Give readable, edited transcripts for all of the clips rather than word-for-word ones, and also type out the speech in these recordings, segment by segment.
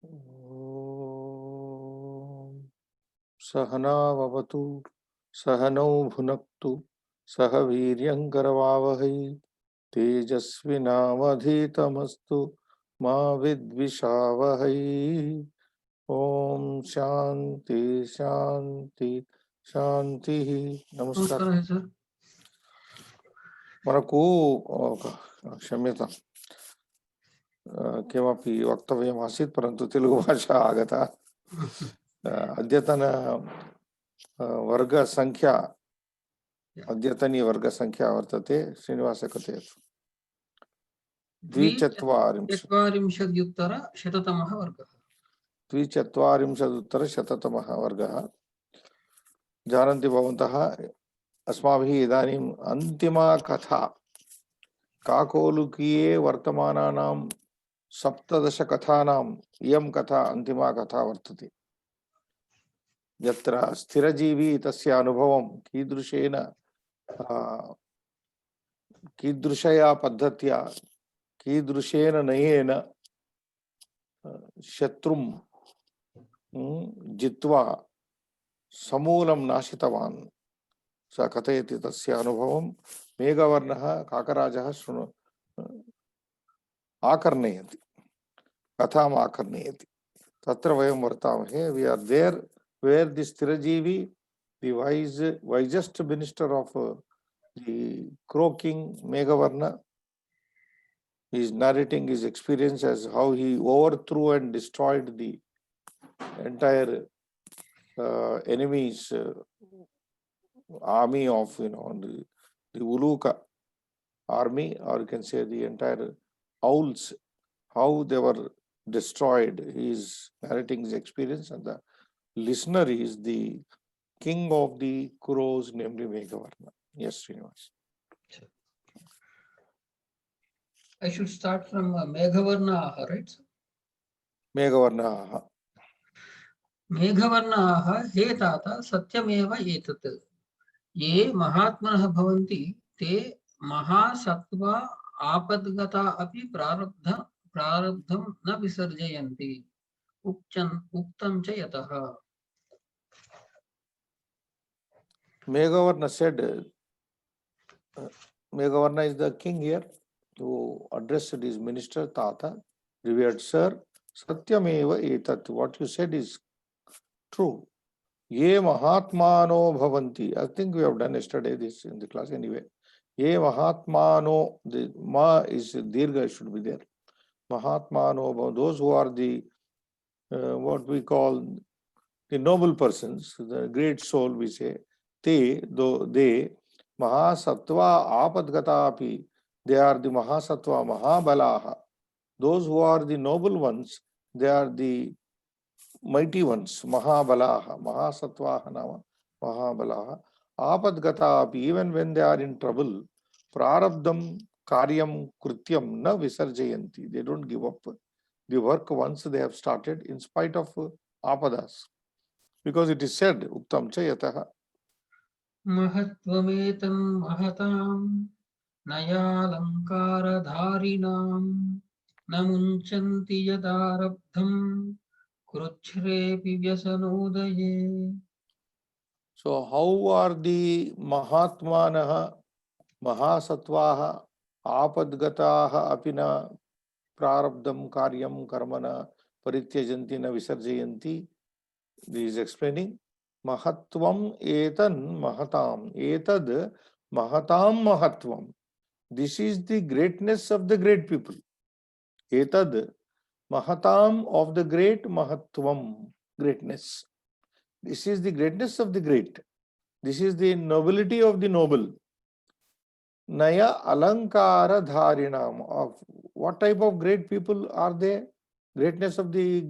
ॐ सहना भवतु सहनौ भुनक्तु सह वीर्यङ्करवावहै तेजस्विनावधीतमस्तु मा विद्विषावहै। ओम शांति शांति शांति। नमस्कार। नमस्कार सर। మనకు క్షమ్యతాం किमपि वक्तव्यम् आसीत् परन्तु तेलुगु भाषा आगता। अद्यतन वर्गसंख्या अद्यतनी वर्गसंख्या वर्तते। श्रीनिवास कथयतु। द्विचत्वारिंशदुत्तरशततमः वर्गः। द्विचत्वारिंशदुत्तरशततमः वर्गः। जानन्ति भवन्तः अस्माभिः इदानीम् अन्तिमा कथा काकोलुकीये वर्तमानानां सप्तदश कथानाम् इयं कथा अन्तिमा कथा वर्तते। यत्र स्थिरजीवी तस्य अनुभवं कीदृशया पद्धत्या कीदृशेन नयेन शत्रुं जित्वा समूलं नाशितवान् स कथयति तस्य अनुभवं मेघवर्णः काकराजः आकर्णयति, कथाम् आकर्णयति। तत्र वयं वर्तामहे। We are there where the Sthirajivi, the wisest minister of the crow king Meghavarna is narrating his experience as how he overthrew and destroyed the entire enemy's army of the Uluka army, or you can say the entire owls, how they were destroyed. He is narrating his experience, and the listener is the king of the crows, namely Meghavarna. Yes, Srinivas. I should start from Meghavarnaha, right? Meghavarnaha. मेघवर्णाः हे तात सत्यमेव एतत् ये महात्मनः भवन्ति ते महासत्त्वा आपद्गता अपि प्रारब्धं न विसर्जयन्ति उक्तं च यतः। Meghavarna said, Meghavarna is the king here, who addressed his minister Tata, revered sir, Satyameva etat. What you said is true. Ye Mahatmano bhavanti. I think we have done yesterday this in the class anyway. Ye Mahatmano, the Ma is Dirgha, should be there. Mahatmano, those who are the what we call the noble persons, the great soul, we say, they Mahasattva Apadgatapi, they are the Mahasattva Mahabalaha. Those who are the noble ones, they are the mighty ones, Mahabalaha, Mahasattvaha nama, Mahabalaha. Apadgatapi, even when they are in trouble, Prarabdam Karyam Krutyam na Visarjayanti. They don't give up the work once they have started in spite of apadas. Because it is said, Uktam cha yataha. महत्वमेतं महतां नयालङ्कारधारिणां न मुञ्चन्ति यदारब्धं कृच्छ्रेऽपि व्यसनोदये। So how are the Mahatmanaha, Mahasattvaha, Apadgataha apina prarabdam karyam karmana parityajanti na visarjayanti? This is explaining. Mahatvam etan mahatam. Etad mahatam mahatvam. This is the greatness of the great people. Etad mahatam of the great, mahatvam, greatness. This is the greatness of the great. This is the nobility of the noble. Naya alankara dharinam. Of what type of great people are they? Greatness of the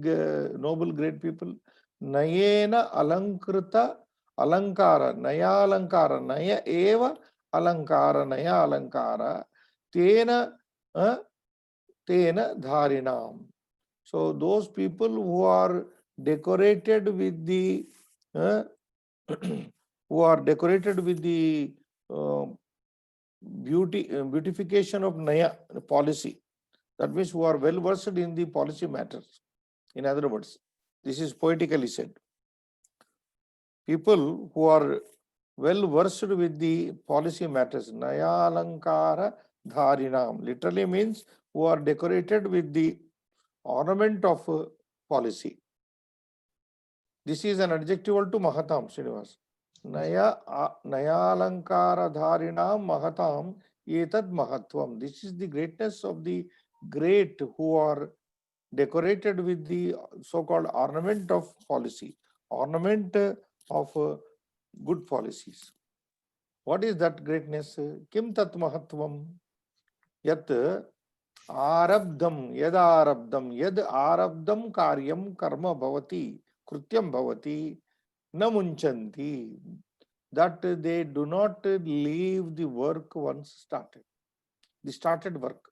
noble great people. Nayena alankrita alankara. Naya alankara. Naya eva alankara. Naya alankara. Tena dharinam. So those people who are decorated with the beautification of Naya policy. That means who are well versed in the policy matters. In other words, this is poetically said. People who are well versed with the policy matters, Nayalankara Dharinam, literally means who are decorated with the ornament of policy. This is an adjective to Mahatam, Srinivas. Nayalankara Dharinam Mahatam Etad Mahatvam. This is the greatness of the great who are decorated with the so-called ornament of policy, ornament of good policies. What is that greatness? Kim tat mahatvam? Yat arabdam, yad arabdam karyam karma bhavati, krutyam bhavati, na munchanti. That they do not leave the work once started, the started work.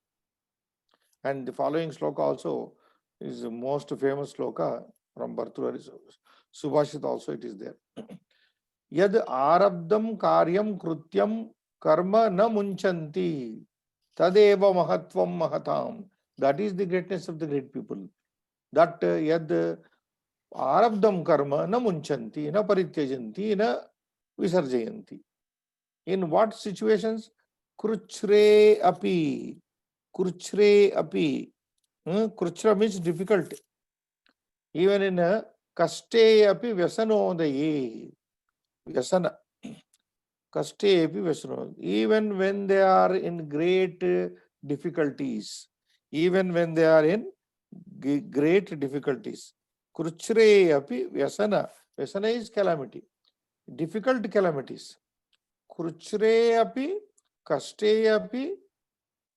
And the following sloka also is the most famous sloka from Bhartrihari Subhashita, also it is there. Yad arabdam karyam krutyam karma na munchanti tadeva mahatvam mahatam. That is the greatness of the great people. That yad arabdam karma na munchanti, na parityajanti, na visarjayanti. In what situations? Kruchre api. Kruchre api. Kruchra means difficult. Even in a kaste api vyasanodaye. Vyasana. Kaste api vyasano. Even when they are in great difficulties. Even when they are in great difficulties. Kruchre api vyasana. Vyasana is calamity. Difficult calamities. Kruchre api, kaste api,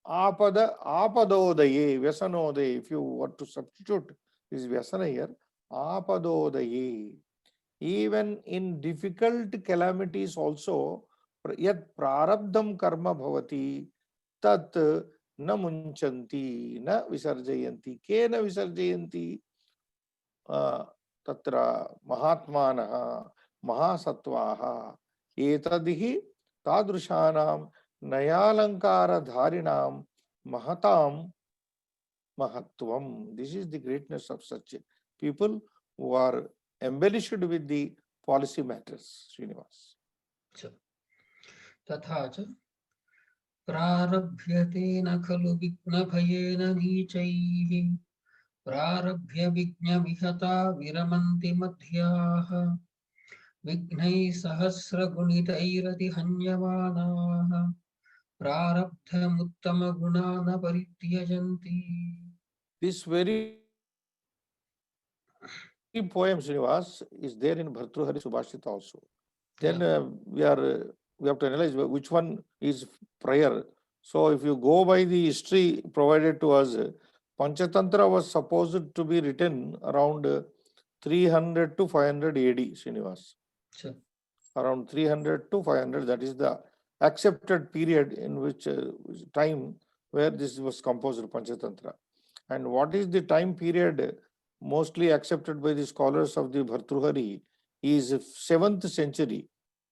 apadodaye, vyasanodaye. If you want to substitute this vyasana here, apadodaye. Even in difficult calamities also, yat prarabdham karma bhavati, tat na munchanti, na visarjayanti. Kena visarjayanti? Tatra mahatmanaha, mahasatvaha, etadihi tadrushanam nayalankara dharinam mahatam mahatvam. This is the greatness of such people who are embellished with the policy matters, Srinivas. तथा च प्रारभ्यते न खलु विघ्नभयेन नीचैः प्रारभ्य विघ्नविहता विरमन्ति मध्याः विघ्नैः सहस्रगुणितैरतिहन्यमानाः प्रारब्धमुत्तमगुणान् परित्यजन्ति. This very poem, Srinivas, is there in Bhartrihari Subhashita also. Then we have to analyze which one is prior. So if you go by the history provided to us, Panchatantra was supposed to be written around 300 to 500 AD, Srinivas. Sure. Around 300 to 500, that is the accepted period in which time where this was composed, Panchatantra. And what is the time period mostly accepted by the scholars of the Bhartrihari is 7th century,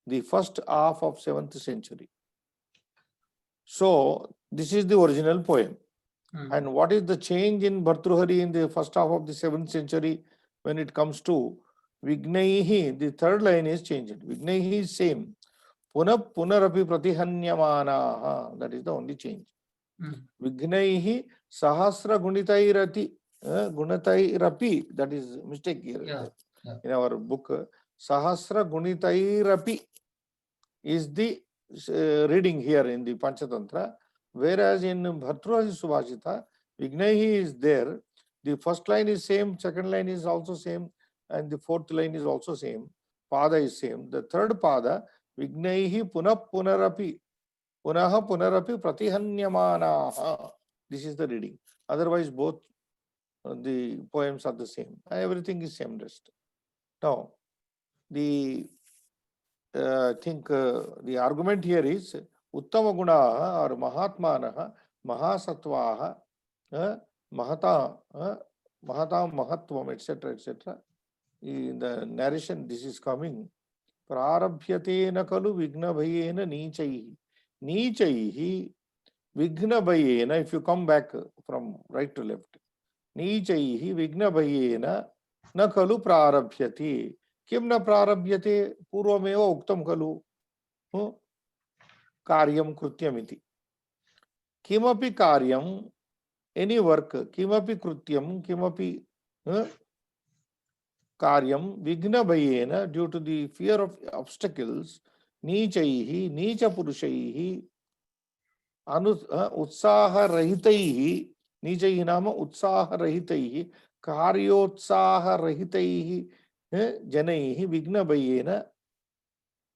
the first half of 7th century. So this is the original poem. And what is the change in Bhartrihari in the first half of the 7th century when it comes to Vignaihi? The third line is changed. Vignaihi is same. Punarapi pratihanyamanaha. That is the only change. Vignaihi sahasra gunitairati. Gunatairapi. That is mistake here. In our book. Sahasra gunitairapi is the reading here in the Panchatantra. Whereas in Bhartrihari Subhashita, Vignaihi is there. The first line is same, second line is also same, and the fourth line is also same. Pada is same. The third pada, Vignaihi punarapi pratihanyamanaha. This is the reading. Otherwise, both the poems are the same. Everything is same rest. Now, the the argument here is Uttama Gunaha or Mahatmanaha, Mahasatvaha, Mahata, Mahatvam, etc., etc. In the narration, this is coming. Prarabhyatena kalu vignabhayena nichaihi. Nichaihi vignabhayena, if you come back from right to left. नीचैः विघ्नभयेन न खलु प्रारभ्यते। किं न प्रारभ्यते? पूर्वमेव उक्तं खलु कार्यं कृत्यमिति। किमपि कार्यं, एनी वर्क, किमपि कृत्यं, किमपि कार्यं विघ्नभयेन, due to the fear of obstacles, नीचैः नीचपुरुषैः अनु उत्साहरहितैः, नीचैः नाम उत्साहरहितैः, कार्योत्साहरहितैः जनैः विघ्नभयेन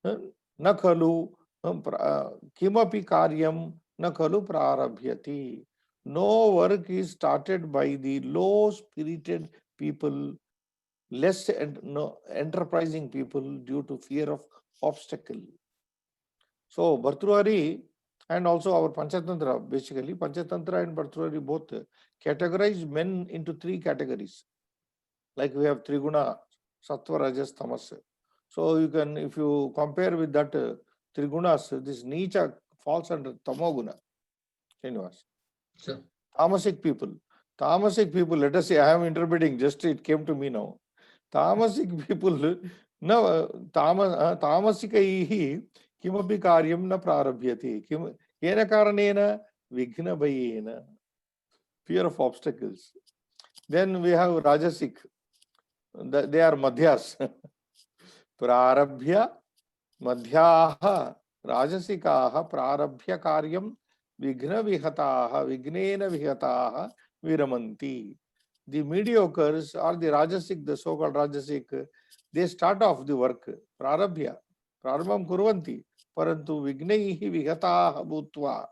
न खलु किमपि कार्यं न खलु प्रारभ्यते। No work is started by the low spirited people, less enterprising people, due to fear of obstacle. So Bhartrihari and also our Panchatantra, basically Panchatantra and Bhartrihari both categorize men into three categories. Like we have Triguna, Sattva, Rajas, Tamas. So you can, if you compare with that Trigunas, this Nicha falls under Tamoguna. Srinivas. Sir. Tamasic people. Tamasic people, let us say, I am interpreting, just it came to me now. Tamasic people, no, Tamasikaihi, kimapi karyam na prarabhyate. Yena karanena vighna bhayena. Fear of obstacles. Then we have Rajasic. They are Madhyas. Prarabhya Madhyaha Rajasikaha Prarabhya karyam Vighna vihataha, Vignena vihataha, Viramanti. The mediocres or the Rajasic, the so-called Rajasic, they start off the work. Prarabhya, Prarabham Kurvanti, Parantu Vignaihi vihataha bhutva,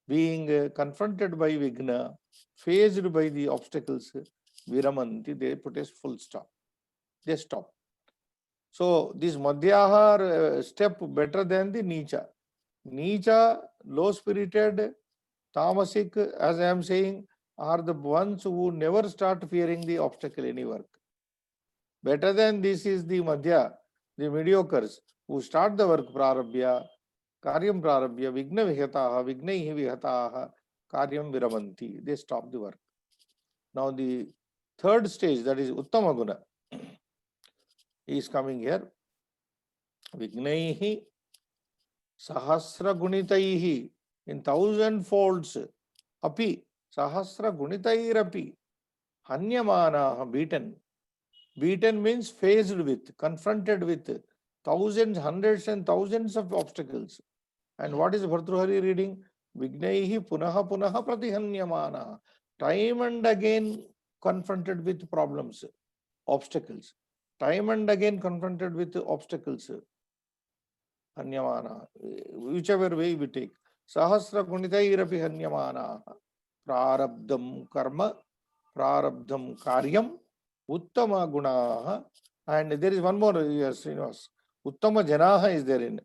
being confronted by Vigna, faced by the obstacles, Viramanti, they put a full stop. They stop. So this Madhyaha are step better than the Nicha. Nicha, low-spirited, tamasic, as I am saying, are the ones who never start fearing the obstacle any work. Better than this is the Madhya, the mediocres, who start the work prarabhya, karyam prarabhya, vigna vihataha, vignaihi vihataha, karyam viramanti. They stop the work. Now the third stage, that is Uttama Guna, is coming here. Vignaihi sahasra gunitaihi, in 1,000 folds, api sahasra gunitairapi, hanyamana, beaten. Beaten means faced with, confronted with thousands, hundreds and thousands of obstacles. And what is Bhartrihari reading? Vignaihi punaha punaha pratihanyamana. Time and again confronted with problems, obstacles. Time and again confronted with obstacles. Hanyamana. Whichever way we take. Sahasra gunitairapi hanyamana. Prarabdham karma. Prarabdham karyam. Uttama gunaha. And there is one more, yes, Srinivas. Uttama janaha is there in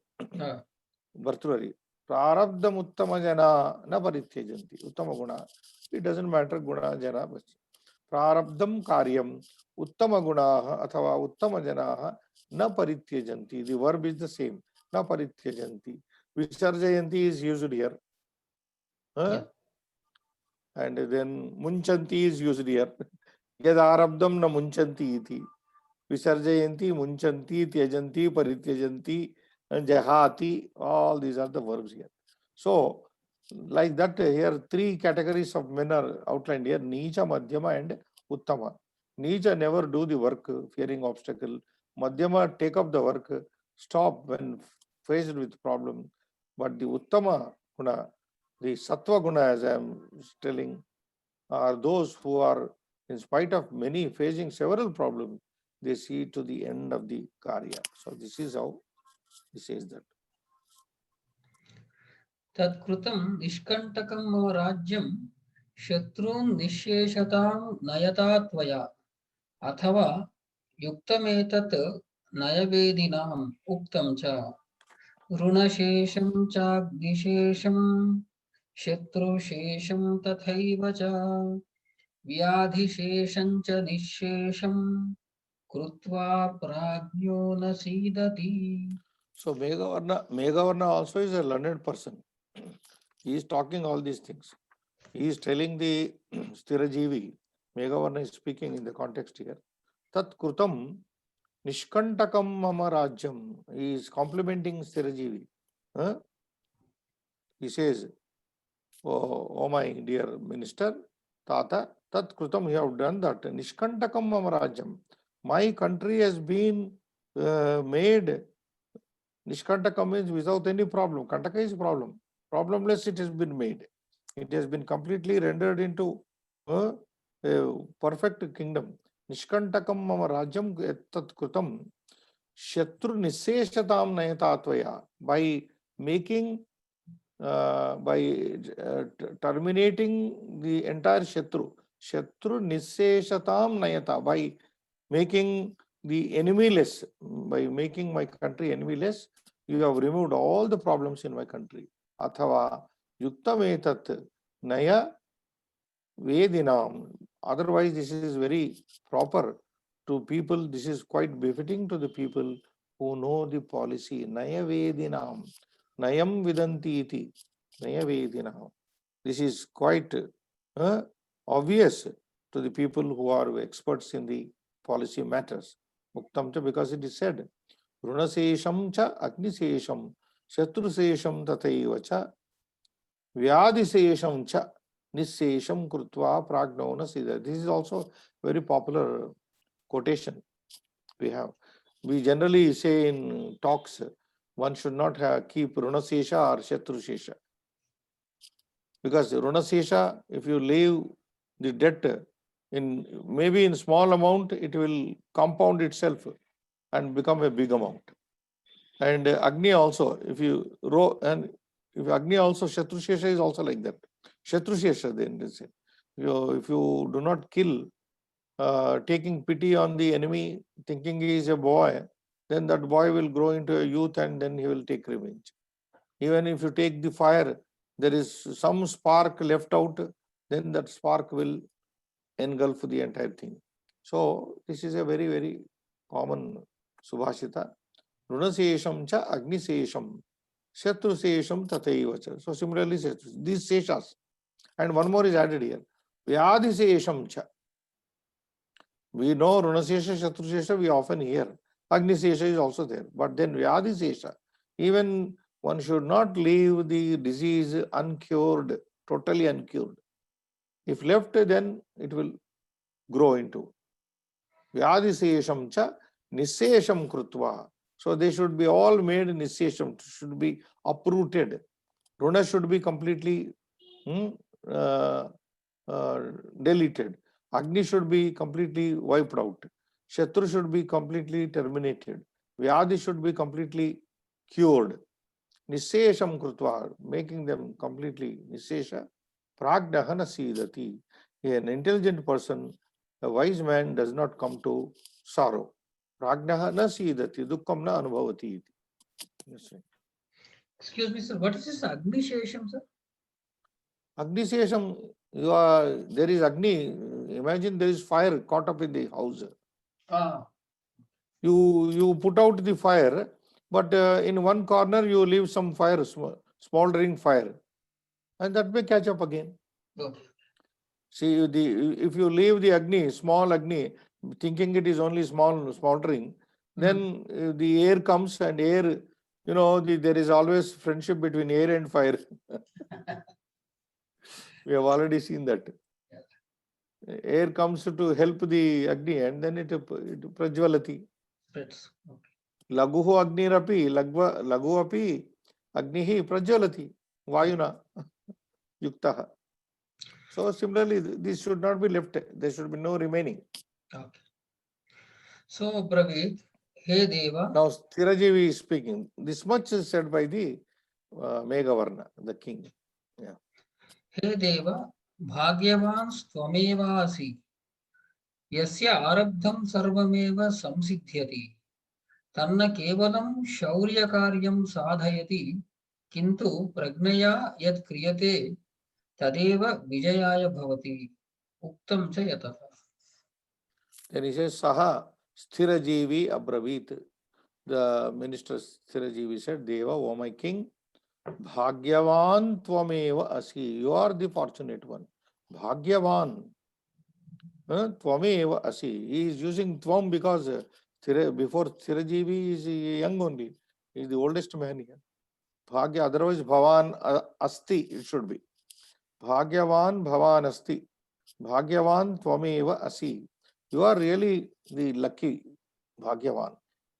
Bhartrihari. Prarabdham uttama jana na parityajanti. Uttama guna. It doesn't matter guna jana. Prarabdham karyam. Uttama gunaha athava uttama janaha na parityajanti. The verb is the same. Na parityajanti. Visarjayanti is used here. Yeah. And then munchanti is used here. Yadarabdam na munchanti iti. Visarjayanti, munchanti, tyajanti, parityajanti, and jahati. All these are the verbs here. So, like that, here three categories of men are outlined here: Nicha, Madhyama, and Uttama. Nicha never do the work, fearing obstacle. Madhyama take up the work, stop when faced with problem. But the Uttama guna, the Sattva guna, as I am telling, are those who are, in spite of many facing several problems, they see to the end of the karya. So this is how he says that. Tatkrutam nishkantakam mama rajyam shatrun nisheshataam nayatatvaya athava yuktametat nayavedinam uktam cha runashesham cha gnishesham shatrushesham tathaiva cha vyadhishesham cha nishesham krutva prajno nasidati. So Meghavarna also is a learned person. He is talking all these things. He is telling the Stirajivi Meghavarna is speaking in the context here. Tat krutam nishkantakam mama rajyam. He is complimenting Sthirajivi. He says, oh my dear minister, Tata, tat krutam, you have done that. Nishkantakam mama rajyam. My country has been made. Nishkantakam means without any problem. Kantaka is problem. Problemless it has been made. It has been completely rendered into a perfect kingdom. Nishkantakam mama rajyam tat krutam shatru niseshatam nayatatvaya. By making, by terminating the entire shatru niseshatam nayata, by making the enemy-less, by making my country enemy-less, you have removed all the problems in my country. Athava yuktam etat naya vedinam. Otherwise, this is very proper to people. This is quite befitting to the people who know the policy. Naya vedinam. Nayam vidanti iti. Naya vedinam. This is quite obvious to the people who are experts in the policy matters. Muktam cha, because it is said, Runasesham cha agnisesham shatrusesham tataiva cha vyadisesham cha nissesham krutva pragnona siddha. This is also very popular quotation we have. We generally say in talks, one should not keep runasesha or shatrusesha. Because runasesha, if you leave the debt in maybe in small amount, it will compound itself and become a big amount. And Agni also, if you and if Agni also, Shatrushesha is also like that. Shatrushesha, then they say. If you do not kill, taking pity on the enemy, thinking he is a boy, then that boy will grow into a youth and then he will take revenge. Even if you take the fire, there is some spark left out, then that spark will engulf the entire thing. So this is a very, very common subhashita. Runasesham cha agnisesham shatrusesham tataiva cha. So similarly, these seshas. And one more is added here. Vyadisesham cha. We know Runasesha, Shatrusesha, we often hear. Agnisesha is also there. But then Vyadisesha, even one should not leave the disease uncured, totally uncured. If left, then it will grow into. Vyadisesham cha nissesham krutva. So they should be all made nissesham, should be uprooted. Runa should be completely deleted. Agni should be completely wiped out. Shatru should be completely terminated. Vyadi should be completely cured. Nissesham krutva, making them completely nissesha. Pragnahana sidati. An intelligent person, a wise man, does not come to sorrow. Pragnahana sidati, dukkam na anubhavati. Excuse me, sir. What is this Agni Shesham, sir? Agni Shesham, there is Agni. Imagine there is fire caught up in the house. You put out the fire, but in one corner you leave some fire, smoldering fire, and that may catch up again. Okay. See, if you leave the Agni, small Agni, thinking it is only smoldering, then the air comes and air, there is always friendship between air and fire. We have already seen that. Air comes to help the Agni and then it prajvalati. Spreads. Okay. Laguhu Agnirapi, Lagu api Agnihi prajvalati, Vayuna Yuktaha. So similarly, this should not be left. There should be no remaining. Okay. So, Bravit, He Deva. Now, Sthirajivi is speaking. This much is said by the Meghavarna, the king. Yeah. He Deva, Bhagyavan Swamevasi. Yasya Arabdham Sarvameva Samsiddhyati. Tanna Kevalam Shaurya Karyam Sadhayati. Kintu Pragnaya Yat Kriyate Tadeva Vijayaya Bhavati. Uktam cha yataha. Then he says, Saha Sthirajivi Abravit. The minister Sthirajivi said, Deva, O my king, Bhagyavan Tvameva Asi. You are the fortunate one. Bhagyavan. Tvameva asi. He is using tvam because before Chirajeevi is young only. He is the oldest man here. Bhagya, otherwise Bhavan asti, it should be. Bhagyavan Bhavan asti. Bhagyavan Tvameva asi. You are really the lucky Bhagyavan.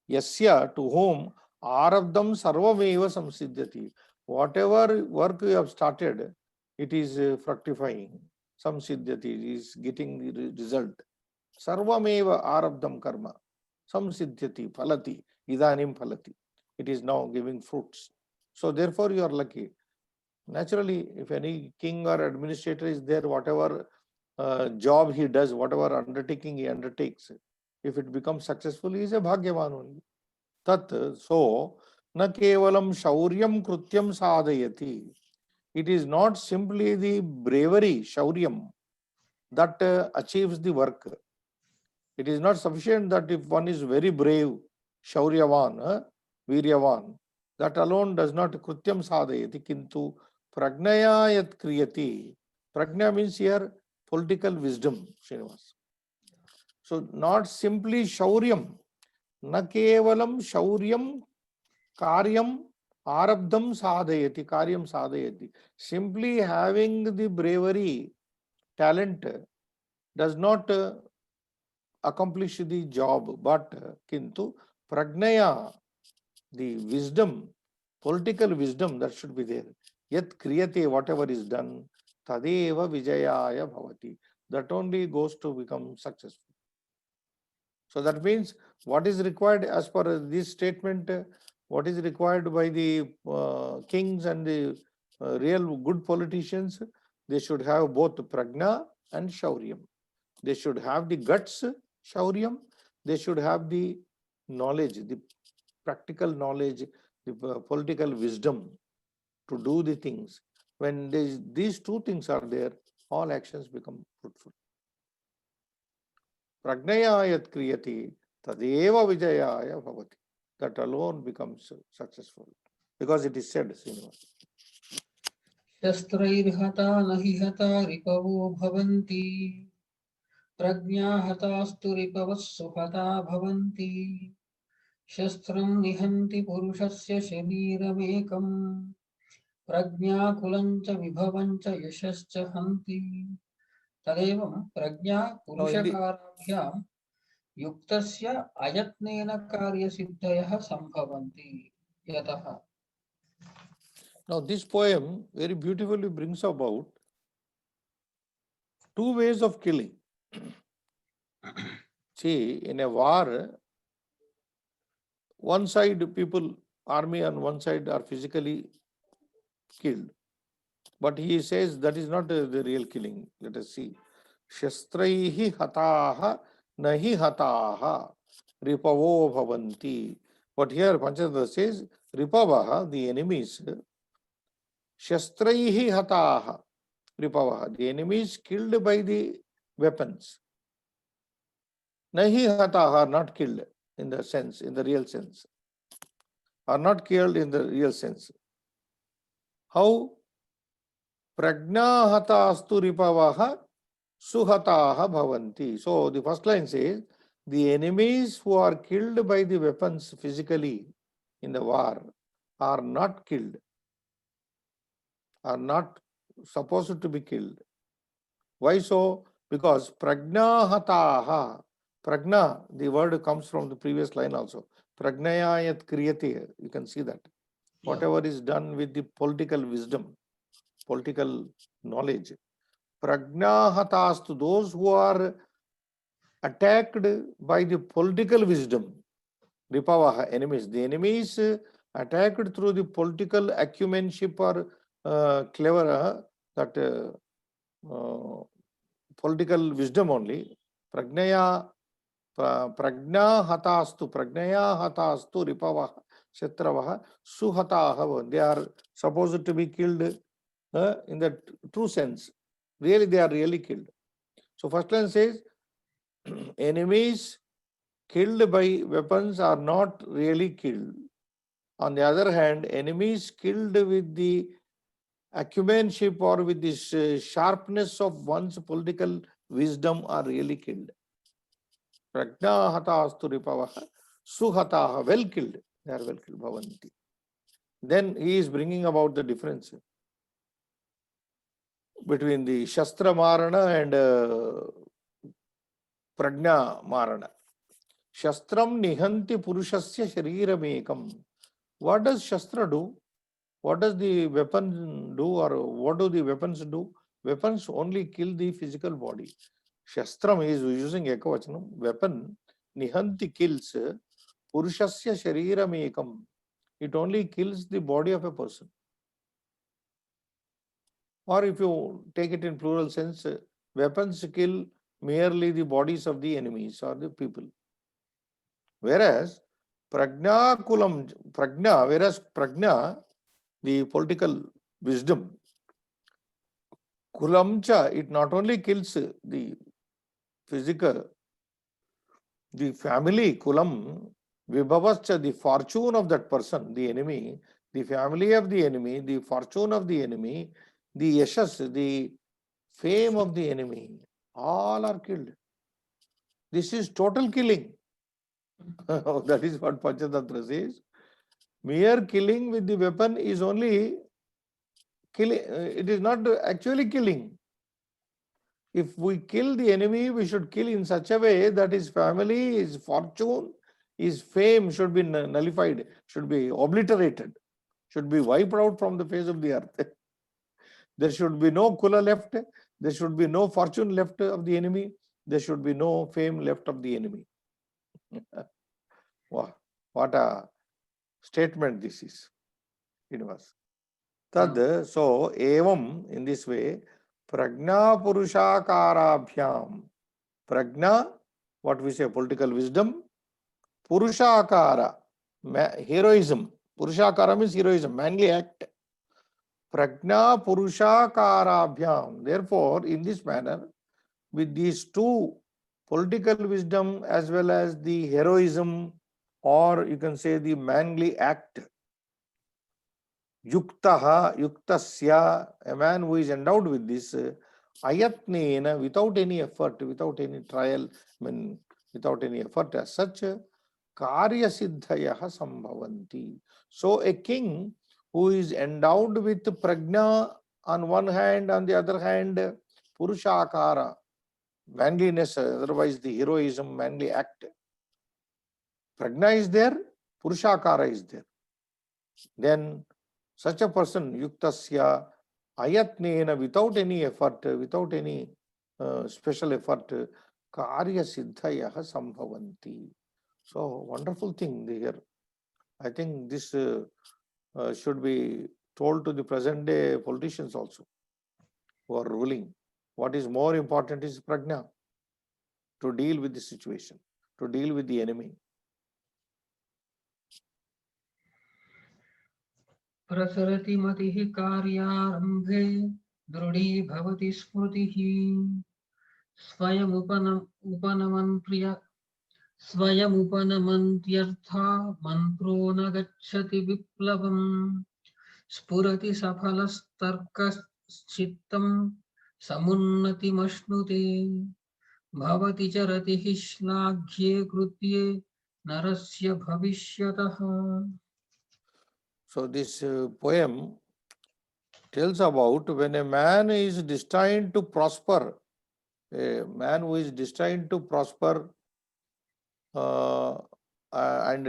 Yasya, to whom Arabdam Sarvameva Samsiddhati. Whatever work you have started, it is fructifying. Samsiddhati is getting the result. Sarvameva Arabdam Karma. Samsiddhati Phalati. Idanim Phalati. It is now giving fruits. So therefore you are lucky. Naturally, if any king or administrator is there, whatever job he does, whatever undertaking he undertakes, if it becomes successful, he is a Bhagyavan only. Tat, so, na kevalam shauryam krutyam sadhayati. It is not simply the bravery, shauryam, that achieves the work. It is not sufficient that if one is very brave, shauryavan, viryavan, that alone does not krutyam sadhayati, kintu pragnaya yat kriyati. Pragna means here political wisdom, Srinivas. So not simply shauryam, na kevalam shauryam karyam arabdam sadhayati, karyam sadhayati. Simply having the bravery, talent does not accomplish the job, but kintu pragnaya, the wisdom, political wisdom that should be there. Yat kriyate, whatever is done, tadeva vijayaya bhavati. That only goes to become successful. So that means what is required as per this statement, what is required by the kings and the real good politicians, they should have both pragna and shauryam. They should have the guts, shauryam. They should have the knowledge, the practical knowledge, the political wisdom to do the things. When these two things are there, all actions become fruitful. Pragnaya yat kriyati tadeva vijayaya bhavati. That alone becomes successful. Because it is said, Srinivas. शस्त्रैर्हता न हि हता रिपवो भवन्ति प्रज्ञा हतास्तु रिपवः सुहता भवन्ति शस्त्रं निहन्ति पुरुषस्य शरीरमेकम् प्रज्ञाकुलं च विभवं च यशश्च हन्ति तदेवं प्रज्ञा पुरुषकाराभ्यां युक्तस्य अयत्नेन कार्यसिद्धयः सम्भवन्ति यतः. Now this poem very beautifully brings about two ways of killing. See, in a war, one side people, army on one side are physically killed. But he says that is not the real killing. Let us see. Shastraihi hataha nahi hataha ripavo bhavanti. But here Panchadata says ripavaha, the enemies, shastraihi hataha ripavaha, the enemies killed by the weapons. Nahi hataha, not killed in the sense, in the real sense. Are not killed in the real sense. How? Prajna hatastu ripavaha suhataha bhavanti. So the first line says, the enemies who are killed by the weapons physically in the war are not killed, are not supposed to be killed. Why so? Because prajna hataha, prajna, the word comes from the previous line also. Pragnaya yat kriyate, you can see that. Whatever is done with the political wisdom, political knowledge. Prajna hatastu, those who are attacked by the political wisdom, ripavaha, enemies. The enemies attacked through the political acumenship or clever, that political wisdom only. Prajna hatastu, prajnaya hatastu ripavaha shatravaha suhataha. They are supposed to be killed in the true sense. Really, they are really killed. So first line says, enemies killed by weapons are not really killed. On the other hand, enemies killed with the acumenship or with this sharpness of one's political wisdom are really killed. Prajna hatastu ripavaha suhataha, well killed. They are well killed. Bhavanti. Then he is bringing about the difference between the Shastra Marana and Prajna Marana. Shastram nihanti purushasya shariramekam. What does Shastra do? What does the weapon do, or what do the weapons do? Weapons only kill the physical body. Shastram is using ekavachanam. Weapon nihanti kills purushasya shariramekam. It only kills the body of a person. Or if you take it in plural sense, weapons kill merely the bodies of the enemies or the people. Whereas Prajna, the political wisdom, Kulamcha, it not only kills the physical, the family, Kulam, Vibhavascha, the fortune of that person, the enemy, the family of the enemy, the fortune of the enemy, the yashas, the fame of the enemy, all are killed. This is total killing. That is what Panchatantra says. Mere killing with the weapon is only killing, it is not actually killing. If we kill the enemy, we should kill in such a way that his family, his fortune, his fame should be nullified, should be obliterated, should be wiped out from the face of the earth. There should be no kula left, there should be no fortune left of the enemy, there should be no fame left of the enemy. Wow, what a statement this is. It was. Tad, so, evam, in this way, prajna purushakarabhyam. Prajna, what we say, political wisdom. Purushakara, heroism. Purushakara means heroism, manly act. Prajna purushakarabhyam. Therefore, in this manner, with these two, political wisdom as well as the heroism, or you can say the manly act, yuktaha, yuktasya, a man who is endowed with this, ayatnena, without any effort, without any trial, without any effort as such, karya siddhayaha sambhavanti. So a king who is endowed with prajna on one hand, on the other hand, purushakara, manliness, otherwise the heroism, manly act. Prajna is there, purushakara is there. Then such a person, yuktasya, ayatnena, without any effort, without any special effort, karya siddhayaha sambhavanti. So, wonderful thing here. I think this should be told to the present day politicians also who are ruling. What is more important is prajna, to deal with the situation, to deal with the enemy. प्रसरति मतिः कार्यारम्भे दृढी भवति स्मृतिः स्वयमुपनमन्त्यर्था मन्त्रो न गच्छति विप्लवम् स्फुरति सफलस्तर्कश्चित्तं समुन्नतिमश्नुते भवति च रतिः श्लाघ्ये कृत्ये नरस्य भविष्यतः. So this poem tells about when a man is destined to prosper, a man who is destined to prosper and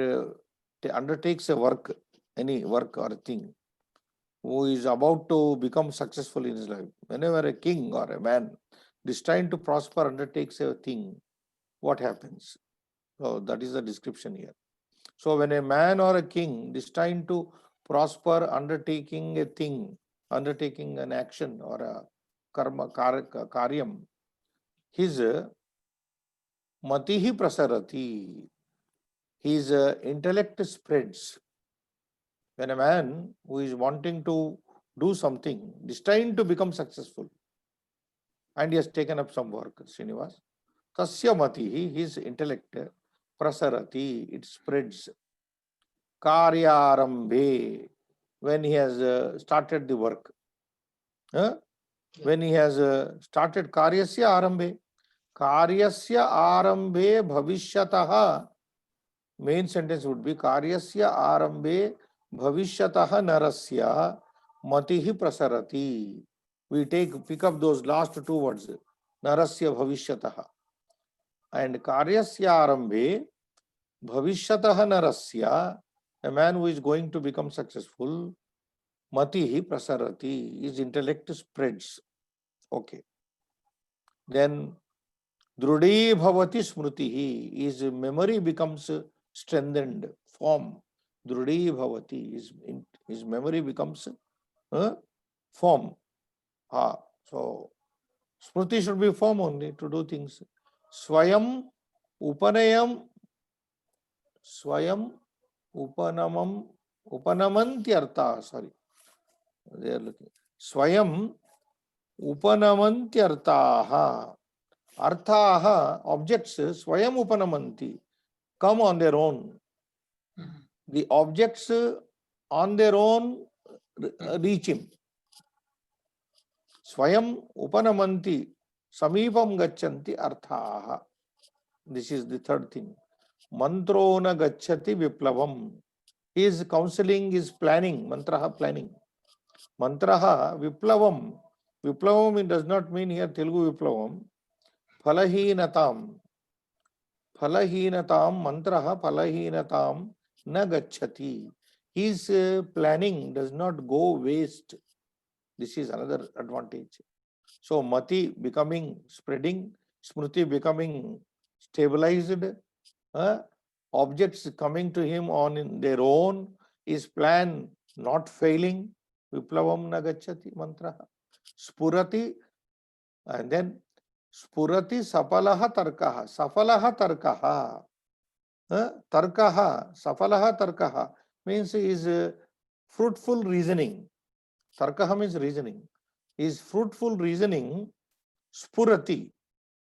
undertakes a work, any work or thing, who is about to become successful in his life. Whenever a king or a man destined to prosper undertakes a thing, what happens? So that is the description here. So when a man or a king destined to prosper undertaking a thing, undertaking an action or a karma, karyam, his matihi prasarati, his intellect spreads. When a man who is wanting to do something, destined to become successful, and he has taken up some work, Srinivas, tasya matihi, his intellect, prasarati, it spreads. Karyarambhe, when he has started the work. When he has started karyasya arambhe, कार्यस्य आरंभे भविष्यतः, main sentence would be कार्यस्य आरंभे भविष्यतः नरस्य मतिः प्रसरति. We pick up those last two words, narasya bhavishyatah, and karyasya arambhe bhavishyatah narasya, a man who is going to become successful, matihi prasarati, his intellect spreads. Okay. Then drudi bhavati smritihi, his memory becomes strengthened, form. Drudi bhavati, his memory becomes form. So smriti should be form only to do things. Swayam upanayam, swayam upanamam, upanamantyartha, sorry. They are looking. Swayam upanamantyartha. Arthaha, objects, swayam upanamanti, come on their own. The objects on their own reach him. Swayam upanamanti, samipam gachanti arthaha. This is the third thing. Mantrona gacchati viplavam. His counseling is planning, mantraha planning. Mantraha viplavam. Viplavam, it does not mean here Telugu viplavam. Falahinatam. Falahinatam, mantraha falahinatam na gacchati. His planning does not go waste. This is another advantage. So mati becoming spreading, smriti becoming stabilized, objects coming to him on their own, his plan not failing, viplavam na gacchati mantraha. Spurati, and then spurati sapalaha tarkaha. Sapalaha tarkaha. Tarkaha, sapalaha tarkaha means is fruitful reasoning. Tarkaha means reasoning. Is fruitful reasoning, spurati,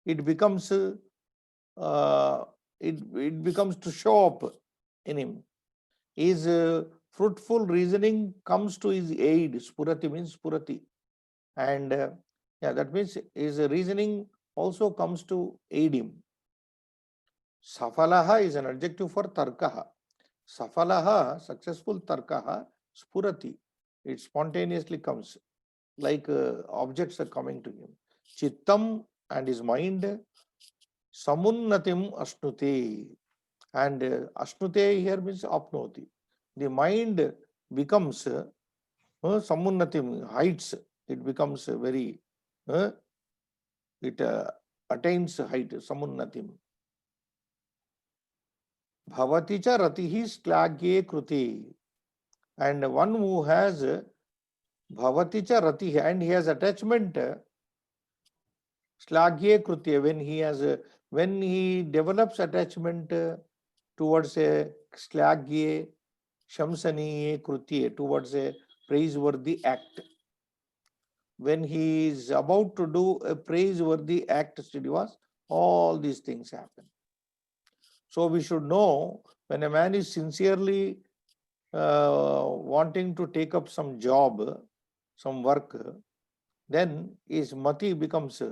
it becomes it becomes to show up in him. His fruitful reasoning comes to his aid. Spurati means spurati, and yeah, that means his reasoning also comes to aid him. Safalaha is an adjective for tarkaha. Safalaha, successful, tarkaha, spurati, it spontaneously comes, like objects are coming to him. Chittam, and his mind, samunnatim ashnute, and ashnute here means apnoti. The mind becomes samunnatim, heights, it becomes very, it attains height, samunnatim. Bhavati cha ratihi shlagye kruti, and one who has bhavati cha ratihi, and he has attachment, shlagye krutya, when he develops attachment towards a shlagye shamsaniye krutya, towards a praiseworthy act. When he is about to do a praiseworthy act, Srinivas, all these things happen. So we should know, when a man is sincerely wanting to take up some job, some work, then his mati becomes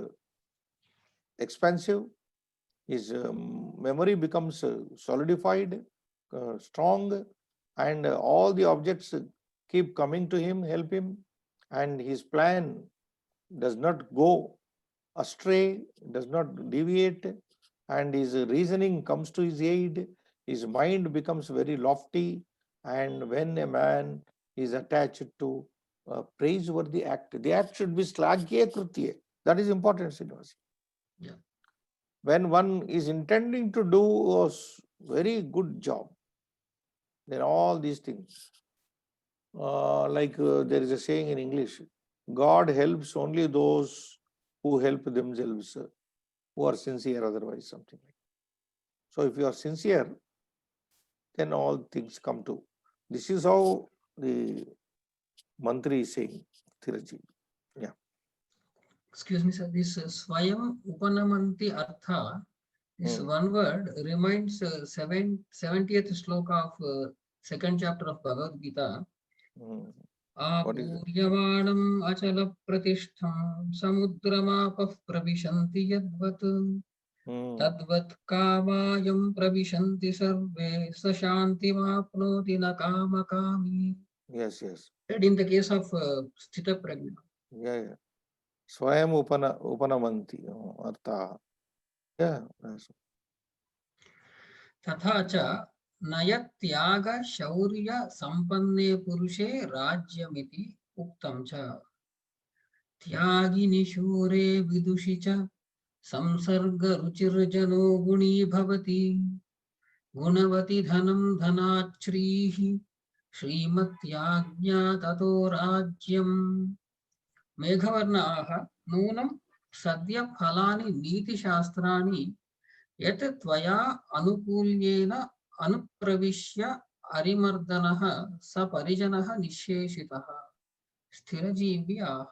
expansive, his memory becomes solidified, strong, and all the objects keep coming to him, help him, and his plan does not go astray, does not deviate, and his reasoning comes to his aid, his mind becomes very lofty, and when a man is attached to a praiseworthy act, the act should be shlagya krutya. That is important, Srinivas. Yeah. When one is intending to do a very good job, then all these things, there is a saying in English, God helps only those who help themselves, who are sincere, otherwise something like that. So if you are sincere, then all things come to. This is how the mantri is saying, Thiraji. Yeah. Excuse me, sir. This Swayam Upanamanti Artha, this one word reminds 70th sloka of second chapter of Bhagavad Gita. What is it? आपूर्यमाणम् अचलप्रतिष्ठं समुद्रमापः प्रविशन्ति यद्वत् तद्वत् कामायं प्रविशन्ति सर्वे स शान्तिमाप्नोति न कामकामी. Yes, yes. Right, in the case of Sthita Prajna. Yeah. Swayam upanamanti. Artha. Yeah. Yes. तथा च नयत्याग शौर्य संपन्ने पुरुषे राज्यमिति उक्तं च त्यागिनि शूरे विदुषि च संसर्ग रुचिर्जनो गुणी भवति गुणवति धनं धनाच्छ्रीः श्रीमत्याज्ञा ततो राज्यम्. मेघवर्णाः नूनं सद्य फलानि नीतिशास्त्राणि यत् त्वया अनुकूल्येन अनुप्रविश्य अरिमर्दनः स परिजनः निःशेषितः स्थिरजीवी आह.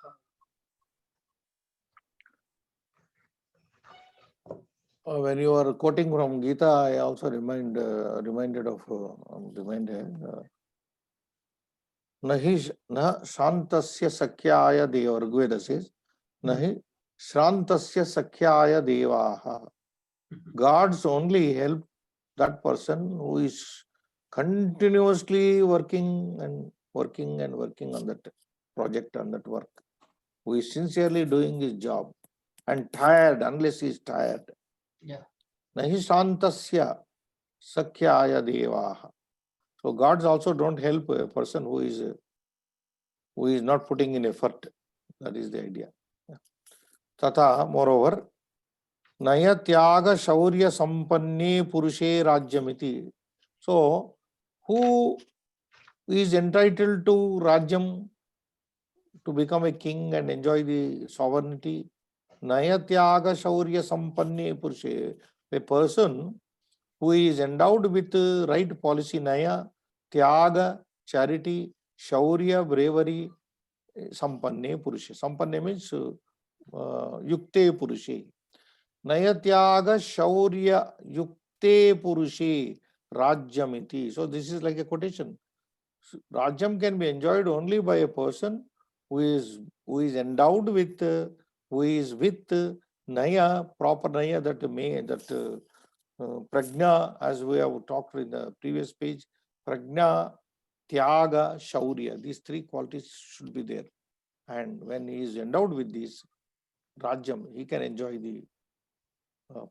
When you are quoting from Gita, I also reminded of Nahi na Shantasya Sakyaya Deva. Rigveda says, Nahi Shrantasya Sakyaya Devaha. Gods only help that person who is continuously working on that project, on that work, who is sincerely doing his job and tired unless he is tired. Yeah. Nahi Shantasya Sakyaya Devaha. So gods also don't help a person who is not putting in effort. That is the idea. Tata, moreover, Naya Tyaga Shaurya Sampanne Purushe Rajyamiti. So, who is entitled to Rajyam, to become a king and enjoy the sovereignty? Naya Tyaga Shaurya Sampanne Purushe. A person who is endowed with right policy, Naya, Tyaga, charity, Shaurya, bravery, Sampanne Purushe. Sampanne means Yukte Purushe. Nayatyaga Shaurya Yukte Purushe Rajyamiti. So this is like a quotation. Rajyam can be enjoyed only by a person who is endowed with Naya, proper Naya, Prajna, as we have talked in the previous page, Prajna, Tyaga, Shaurya. These three qualities should be there. And when he is endowed with this Rajyam, he can enjoy the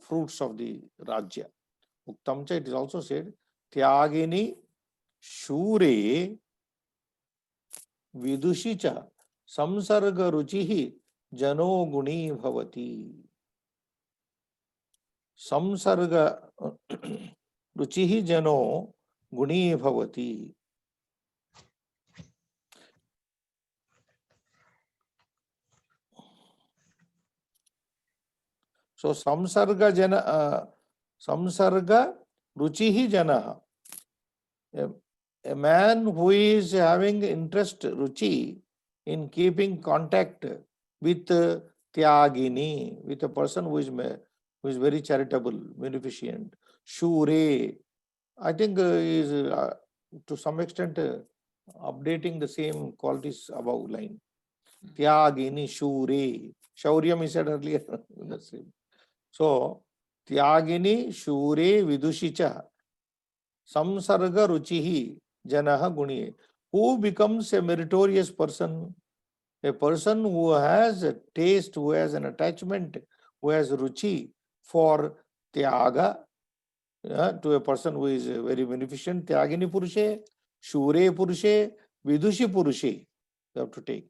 fruits of the Rajya. Uktamcha, it is also said, Tyagini Shure Vidushicha Samsarga Ruchihi Jano Guni Bhavati. Samsarga Ruchihi Jano Guni Bhavati. So samsarga ruchihi jana. A man who is having interest, ruchi, in keeping contact with tyagini, with a person who is very charitable, beneficent. Shure, I think is to some extent updating the same qualities above line. Tyagini, Shure. Shauryam is said earlier. The same. So, Tyagini Shure Vidushicha Samsarga Ruchihi Janaha Guni. Who becomes a meritorious person? A person who has a taste, who has an attachment, who has ruchi for Tyaga, to a person who is very beneficent. Tyagini Purushe, Shure Purushe, Vidushi Purushe. You have to take.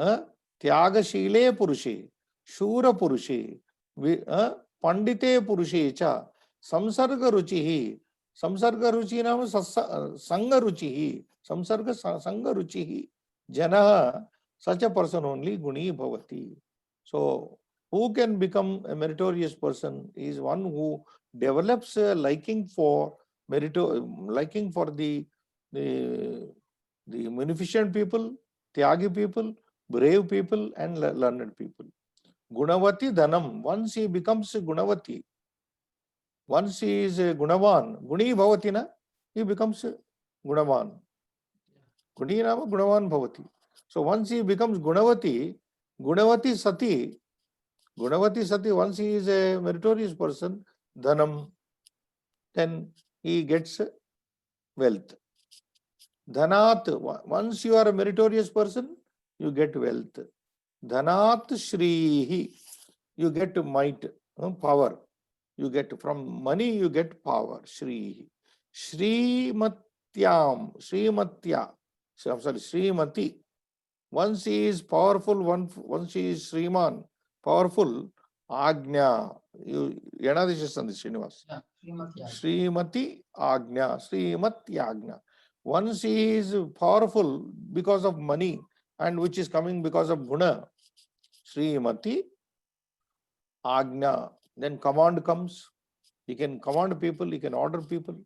Tyaga Shile Purushe, Shura Purushe, Pandite Purushe cha Samsarga Ruchihi. Samsarga Ruchi nama Sanga Ruchihi. Samsarga Sanga Ruchihi. Janaha, such a person only Guni Bhavati. So, who can become a meritorious person is one who develops a liking for the beneficent people, Tyagi people, brave people, and learned people. Gunavati Dhanam. Once he becomes Gunavati, once he is Gunavan, Guni Bhavati na, he becomes Gunavan. Guni nama Gunavan Bhavati. So once he becomes Gunavati Sati, once he is a meritorious person, Dhanam, then he gets wealth. Dhanat, once you are a meritorious person, you get wealth. Dhanat Shrihi, you get might, power. You get from money, you get power. Shrihi. Srimatyam, Srimatya, I'm sorry, Srimati. Once he is powerful, once he is Sriman, powerful, Agnya, you, Yanadishasandi Srinivas. Yeah, Srimati Agnya, Srimati Agnya. Once he is powerful because of money and which is coming because of guna, Srimati Agnya, then command comes. He can command people, he can order people.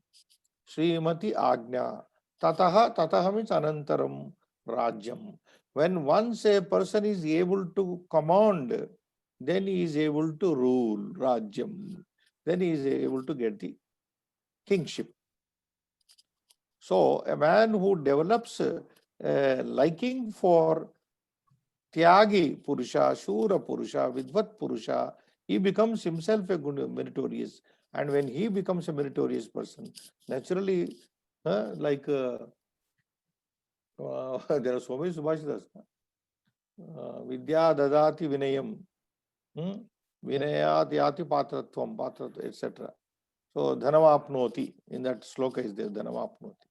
Srimati Agnya. Tataha means Anantaram Rajyam. When once a person is able to command, then he is able to rule Rajyam. Then he is able to get the kingship. So a man who develops a liking for Tyagi Purusha, Shura Purusha, Vidvat Purusha, he becomes himself a good meritorious. And when he becomes a meritorious person, naturally, there are so many Subhashitas. Vidya Dadati Vinayam, Vinayat Yati Patratvam, etc. So Dhanavapnoti, in that sloka is there, Dhanavapnoti.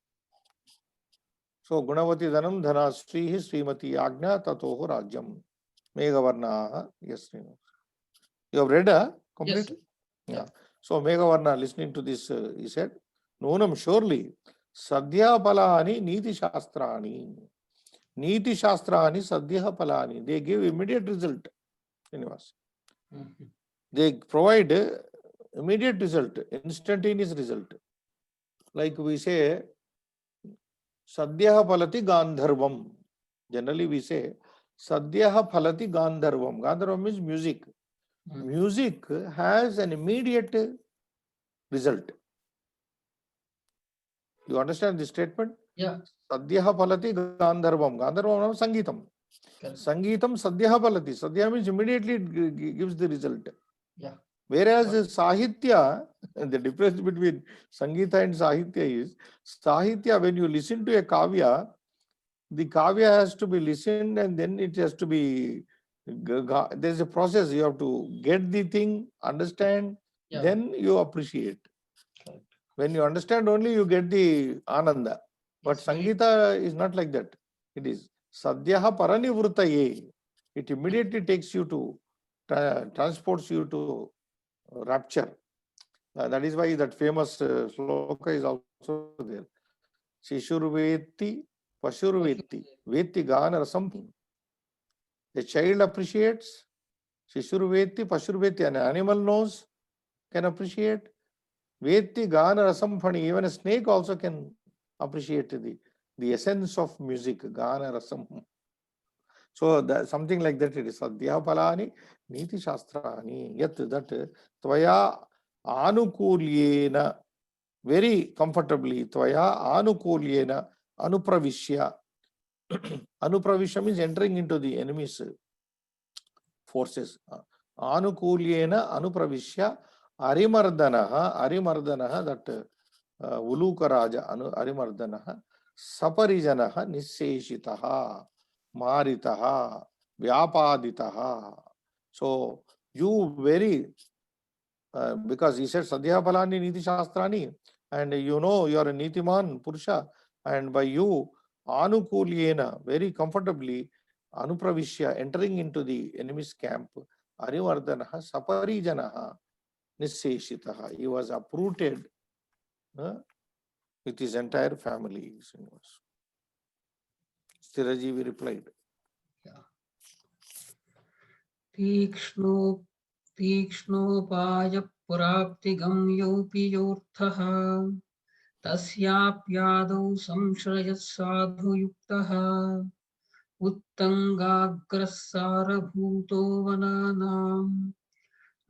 So Gunavati Dhanam Dhana Sri Srimati Agnya Tatoho Rajyam Meghavarna. Yes, you have read completely? Yes. Yeah. So Meghavarna, listening to this, he said, Nunam surely Sadhya Palani Niti Shastrani. Niti Shastrani Sadhya Palani. They give immediate result. They provide immediate result, instantaneous result. Like we say, Sadhya Palati Gandharvam. Generally we say, Sadhya Phalati Gandharvam. Gandharvam means music. Music has an immediate result. You understand this statement? Yeah. Sadhya Phalati Gandharvam. Gandharvam means Sangeetam. Sangeetam Sadhya Phalati. Sadhya means immediately it gives the result. Yeah. Whereas Sahitya, the difference between Sangeeta and Sahitya is, Sahitya, when you listen to a Kavya, the Kavya has to be listened and then it has to be, there's a process. You have to get the thing, understand, then you appreciate. Correct. When you understand only, you get the Ananda. But Yes, Sangeeta is not like that. It is Sadhyaha Paranivruttaye. It immediately takes you to, transports you to rapture. That is why that famous sloka is also there. Shishurveti, Pashurveti, Veti Gana Rasam. A child appreciates, Shishurveti, Pashurveti, an animal knows, can appreciate. Veti Gana Rasam, even a snake also can appreciate the essence of music, Gana Rasam. So that, something like that it is. Sadhya Palani, Niti Shastrani, yet that Tvaya Anukulyena, very comfortably, Tvaya Anukulyena, Anupravishya. Anupravisha means entering into the enemy's forces. Anukulyena, Anupravishya, Arimardanaha, that Uluka Raja, Arimardanaha, Saparijanaha, Nisseshitaha, Maritaha, Vyapaditaha. So you very, because he said Sadhya Palani Niti Shastrani, and you know you are a Nitiman Purusha, and by you Anukulyena, very comfortably, Anupravishya, entering into the enemy's camp, Arivardhanaha, Saparijanaha, Nisseshitaha. He was uprooted with his entire family. Stirajivi replied. तीक्ष्णोपाय प्राप्तिगम्योऽपि योऽर्थः तस्याप्यादौ संश्रयः साधुयुक्तः उत्तङ्गाग्रस्सारभूतो वनानां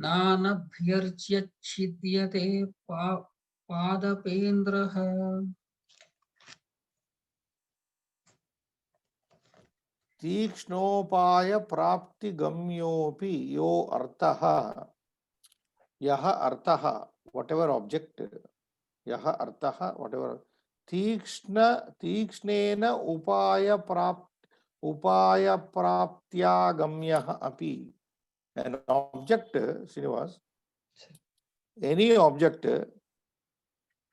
नानभ्यर्च्यच्छिद्यते पादपेन्द्रः. तीक्ष्णोपाय प्राप्ति गम्योपि यो अर्थः यह अर्थः whatever object यह अर्थः whatever तीक्ष्णेन उपाय प्राप्त्या गम्यः अपि an object Srinivas any object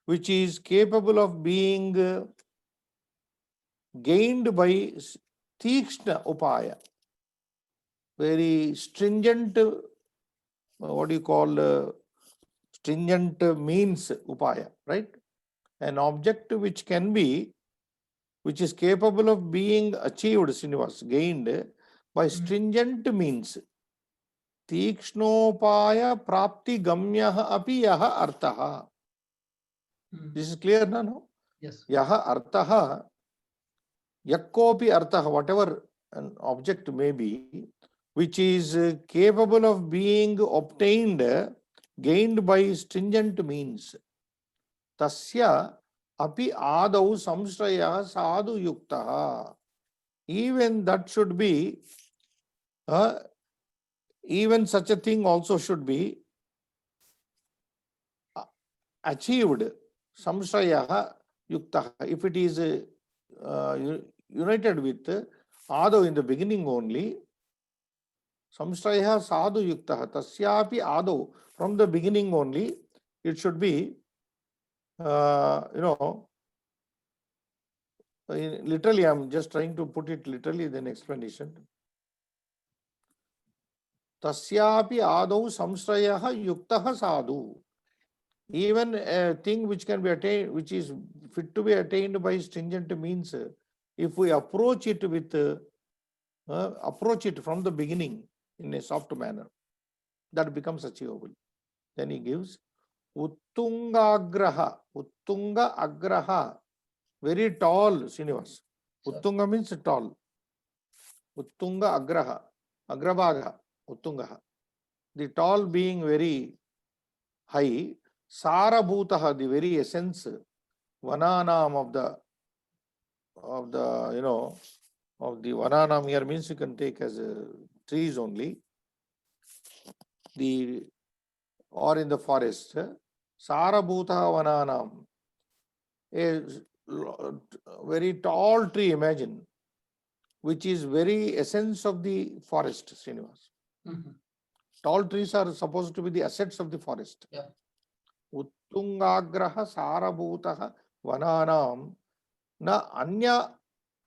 which is capable of being gained by Tikshna upaya, very stringent, what do you call, stringent means upaya, right? An object which is capable of being achieved, Srinivas, gained by stringent means. Tikshnopaya prapti gamyah api yaha artaha. This is clear, no? Yes. Yaha artaha, yakkopi artaha, whatever an object may be, which is capable of being obtained, gained by stringent means. Tasya api adau samshraya sadhu yuktaha. Even that should be, even such a thing also should be achieved. Samshraya yuktaha. If it is united with adau in the beginning only, samshraya sadhu yuktaha. Tasyapi adau. From the beginning only, it should be, literally, I'm just trying to put it literally, then explanation. Tasyapi adau samsrayaha yuktaha sadhu. Even a thing which can be attained, which is fit to be attained by stringent means, if we approach it from the beginning in a soft manner, that becomes achievable. Then he gives Uttunga agraha, very tall, Srinivas. Uttunga means tall. Uttunga agraha, agrabhaga, Uttungaha. The tall being very high, Sarabhutaha, the very essence, Vananam of the Vananam here means you can take as trees only, or in the forest. Sarabhutaha Vananam, a very tall tree, imagine, which is very essence of the forest, Srinivas. Tall trees are supposed to be the assets of the forest. Yeah. Uttungagraha Sarabhutaha Vananam na anya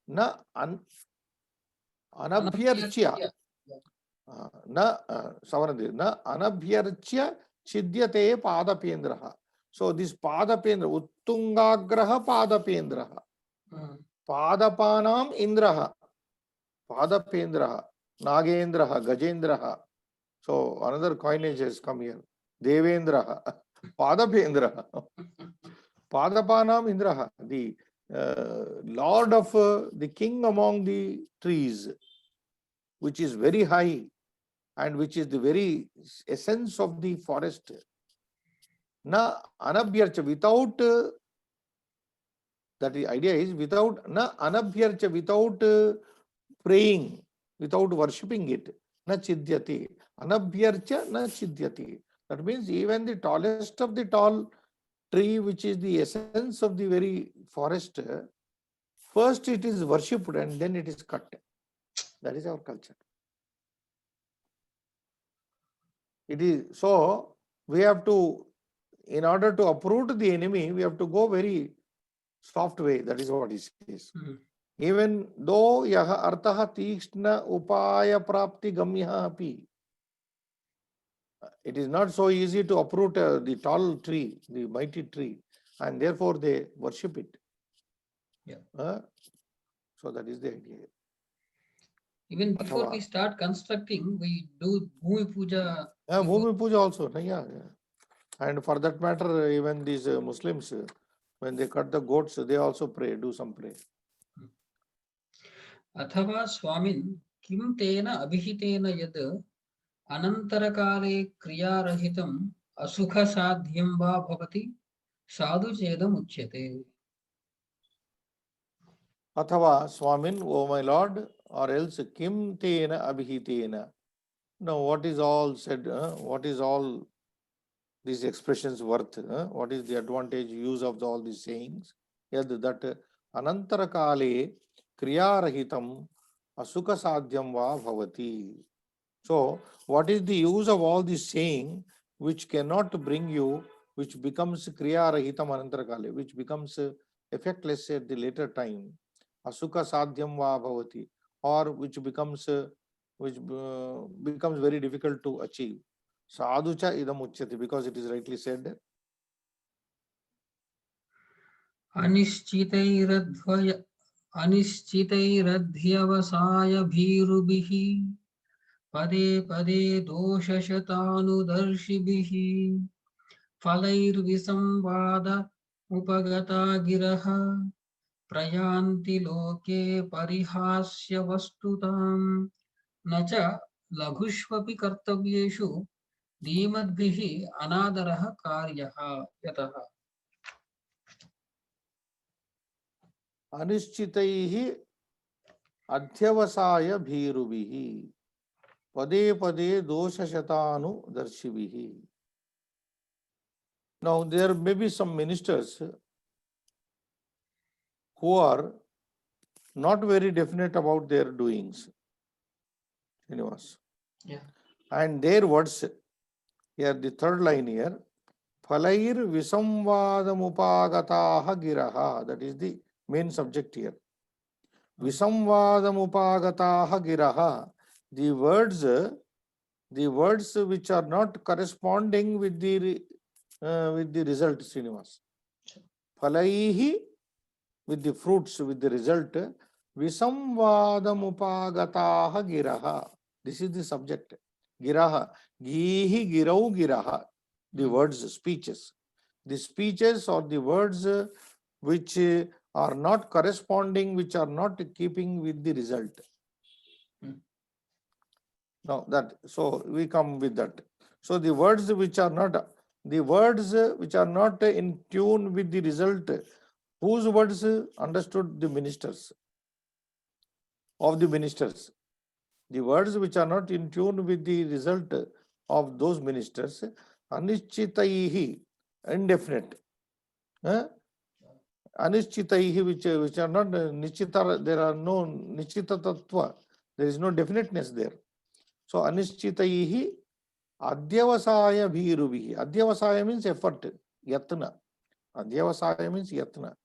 na anabhyarchya na savanadi na anabhyarchya chidyate padapendraha. So this padapendra, Uttungagraha padapendraha, padapanam indraha, padapendraha, nagendraha, gajendraha. So another coinage has come here. Devendraha, padapendraha, padapanam indraha, the lord of the king among the trees, which is very high and which is the very essence of the forest. Na anabhyarcha, without, that the idea is without, na anabhyarcha, without praying, without worshipping it, na chidyati. Anabhyarcha na chidyati. That means even the tallest of the tall tree, which is the essence of the very forest, first it is worshipped and then it is cut. That is our culture. It is so we have to, in order to uproot the enemy, we have to go very soft way. That is what he says. Even though yaha artaha tikshna upaya prapti gamyaha api, it is not so easy to uproot the tall tree, the mighty tree, and therefore they worship it. Yeah. So that is the idea. Even before we start constructing, we do Bhumi Puja. Bhumi Puja also. Yeah. And for that matter, even these Muslims, when they cut the goats, they also pray, do some prayer. Athava Swamin Kim Tena Abhihitena Yad Anantarakale Kriyarahitam Asukha Sadhyam Va Bhavati Sadhu Chedam Uchyate. Athava Swamin, oh my lord, or else Kim Tena Abhitena. Now, what is all said? What is all these expressions worth? What is the advantage, use of all these sayings? Yad that Anantara Kale Kriyarahitam Asuka Sadhyam Va Bhavati. So, what is the use of all this saying which cannot bring you, which becomes Kriya Rahitam Anantarakale, which becomes effectless at the later time, Asuka Sadhyam Va Bhavati, or which becomes very difficult to achieve. Sadhucha idam uchyati, because it is rightly said. अनिश्चितैरध्वय अनिश्चितैरध्यवसायभीरुभिः पदे पदे दोषशतानुदर्शिभिः फलैर्विसंवाद उपगता गिरः प्रयान्ति लोके परिहास्य वस्तुताम् न च लघुष्वपि कर्तव्येषु धीमद्भिः अनादरः कार्यः यतः Anishchitaihi adhyavasaya bhirubihi pade pade dosha shatanu darshibihi. Now, there may be some ministers who are not very definite about their doings. Srinivas. Yeah. And their words, here the third line here, Phalair Visamvadamupagataha Giraha, that is the main subject here. Visamvadamupagataha Giraha, the words which are not corresponding with the result, Srinivas. Phalaihi, with the fruits, with the result, Visamvadamupagataha Giraha. This is the subject. Giraha. Gihi girau giraha. The words, speeches. The speeches or the words which are not corresponding, which are not keeping with the result. Now that, so we come with that. So the words which are not in tune with the result, whose words understood the ministers? Of the ministers. The words which are not in tune with the result of those ministers, Anishchitaihi, indefinite. Anishchitaihi, which are not Nichita, there are no Nichita Tattva, there is no definiteness there. So Anishchitaihi Adhyavasaya Bhirubihi. Adhyavasaya means effort, yatna. Adhyavasaya means yatna.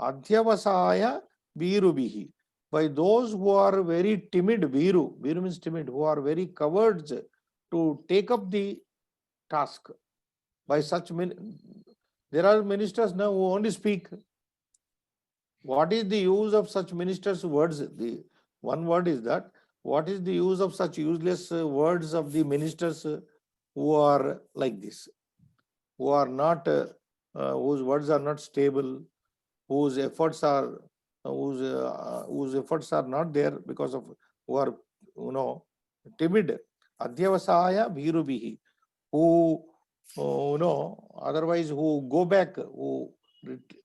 Adhyavasaya Bhirubihi. By those who are very timid, Viru means timid, who are very cowards to take up the task. By such there are ministers now who only speak. What is the use of such ministers' words? The one word is that, what is the use of such useless words of the ministers who are like this, who are not, whose words are not stable, whose efforts are not there because of, who are, timid. Adhyavasaya bhirubihi, who, otherwise who go back, who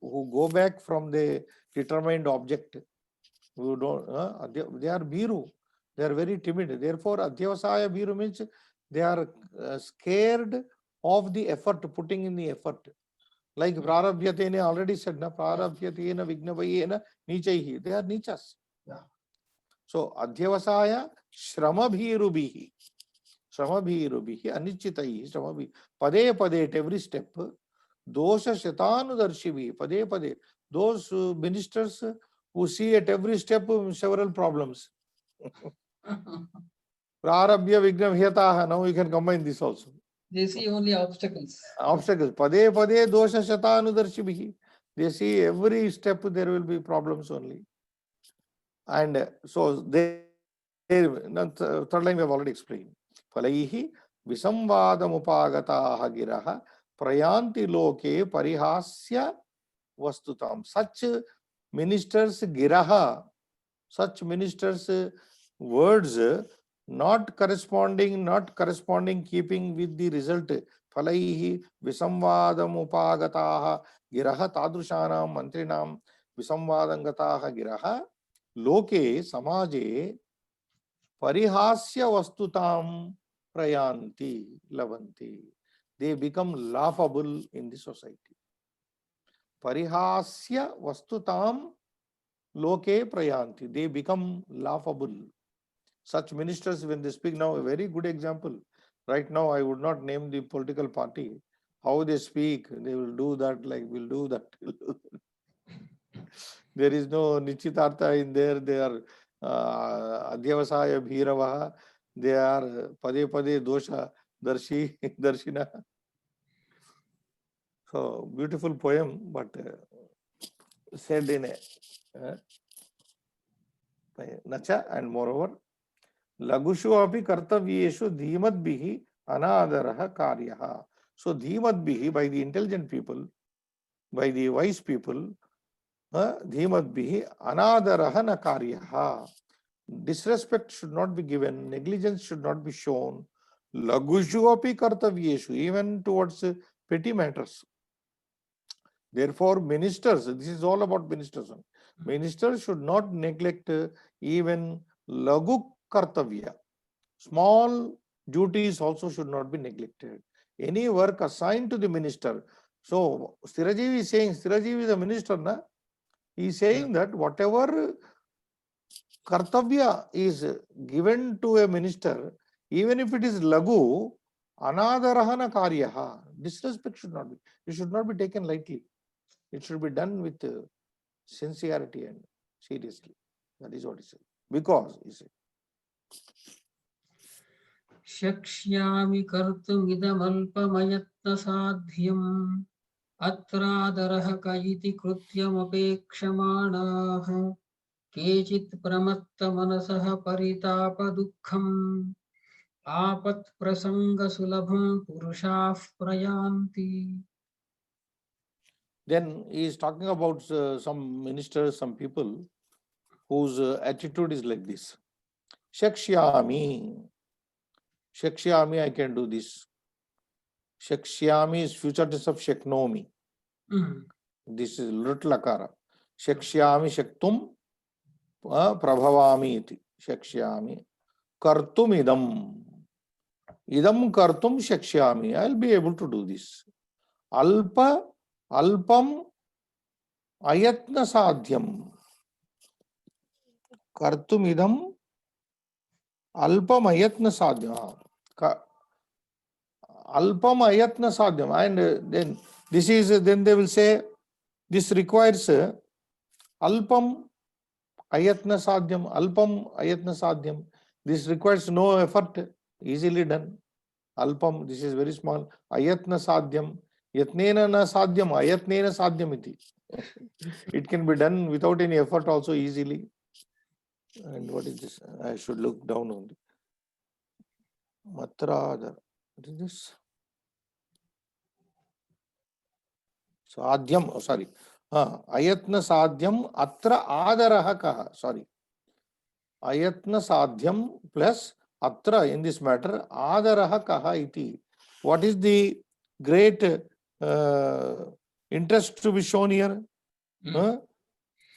go back from the determined object, who don't, they are bhiru, they are very timid. Therefore, adhyavasaya bhiru means they are scared of the effort, putting in the effort. Like prarabhyatena already said, na prarabhyatena vignavayena nichaihi, they are nichas. Yeah. So adhyavasaya shramabhirubihi, anichitaihi, shramabhi, pade pade, at every step, dosha shatanudarshivi, pade pade, those ministers who see at every step several problems. Prarabhya vignavhyataha, now we can combine this also. They see only obstacles. Obstacles. Pade pade dosha shatanudarshibihi. They see every step there will be problems only. And so third line we have already explained. Phalaihi visamvadamupagataha giraha prayanti loke parihasya vastutam. Such ministers giraha, such ministers words not corresponding, keeping with the result. Phalaihi visamvadamupagataha giraha tadrushanam mantrinam विसंवादं गिरः लोके समाजे परिहास्य वस्तुतां प्रयान्ति लभन्ति. They become laughable in the society. Parihasya vastutam loke prayanti. They become laughable. Such ministers, when they speak now, a very good example. Right now, I would not name the political party. How they speak, they will do that, like we'll do that. There is no Nichitartha in there. They are Adhyavasaya Bhiravaha. They are Pade Pade Dosha Darshi Darshina. So, beautiful poem, but said in a Nacha, and moreover, Lagushu api kartavyeshu dhimadbihi anadaraha karyaha. So, dhimadbihi, by the intelligent people, by the wise people, dhimadbihi anadaraha na karyaha. Disrespect should not be given, negligence should not be shown. Lagushu api kartavyeshu, even towards petty matters. Therefore, ministers, this is all about ministers. Ministers should not neglect even lagu kartavya. Small duties also should not be neglected. Any work assigned to the minister. So, Stirajiv is saying, Stirajiv is a minister, na? He is saying that whatever kartavya is given to a minister, even if it is lagu, anadarahana karyaha, disrespect should not be. It should not be taken lightly. It should be done with sincerity and seriously. That is what he said. Because, he said, Shakshyami kartumidamalpamayatnasadhyam atradarah kayiti krutyamapekshamanaah kechit pramatta manasah paritapa dukkham apat prasanga sulabham purushah prayanti. then he is talking about some ministers, some people whose attitude is like this. Shakshyami. Shakshyami, I can do this. Shakshyami is future tense of Shaknomi. This is little akara. Shakshyami Shaktum Prabhavami iti. Shakshyami. Kartum idam. Idam kartum shakshyami. I will be able to do this. Alpa Alpam ayatna sadhyam. Kartum idam alpam ayatna sadhyam. Alpam ayatna sadhyam. And then this is, then they will say, this requires alpam ayatna sadhyam. Alpam ayatna sadhyam. This requires no effort, easily done. Alpam, this is very small. Ayatna sadhyam. Yatnena na sadhyam. Ayatnena sadhyam iti. It can be done without any effort also easily. And what is this? I should look down on it. Matradar. What is this? Sadhyam. Oh, sorry. Ayatna sadhyam atra adaraha kaha. Sorry. Ayatna sadhyam plus atra in this matter adaraha kaha iti. What is the great interest to be shown here?